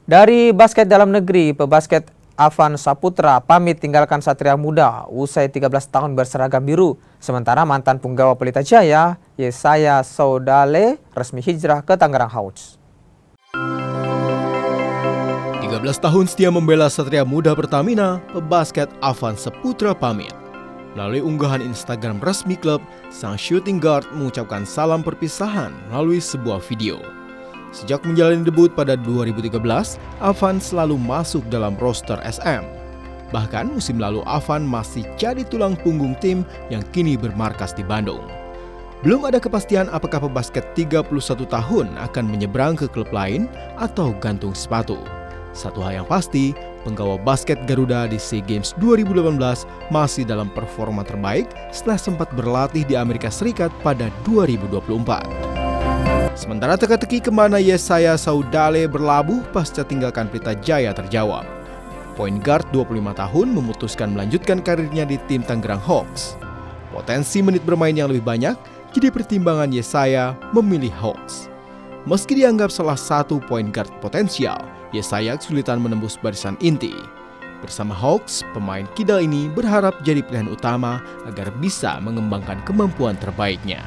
Dari basket dalam negeri, pebasket Afan Saputra pamit tinggalkan Satria Muda usai 13 tahun berseragam biru. Sementara mantan punggawa Pelita Jaya, Yesaya Saudale, resmi hijrah ke Tangerang Hawks. 13 tahun setia membela Satria Muda Pertamina, pebasket Afan Saputra pamit. Melalui unggahan Instagram resmi klub, sang shooting guard mengucapkan salam perpisahan melalui sebuah video. Sejak menjalani debut pada 2013, Afan selalu masuk dalam roster SM. Bahkan musim lalu Afan masih jadi tulang punggung tim yang kini bermarkas di Bandung. Belum ada kepastian apakah pebasket 31 tahun akan menyeberang ke klub lain atau gantung sepatu. Satu hal yang pasti, penggawa basket Garuda di SEA Games 2018 masih dalam performa terbaik setelah sempat berlatih di Amerika Serikat pada 2024. Sementara teka-teki kemana Yesaya Saudale berlabuh pasca tinggalkan Pelita Jaya terjawab. Point guard 25 tahun memutuskan melanjutkan karirnya di tim Tangerang Hawks. Potensi menit bermain yang lebih banyak jadi pertimbangan Yesaya memilih Hawks. Meski dianggap salah satu point guard potensial, Yesaya kesulitan menembus barisan inti. Bersama Hawks, pemain kidal ini berharap jadi pilihan utama agar bisa mengembangkan kemampuan terbaiknya.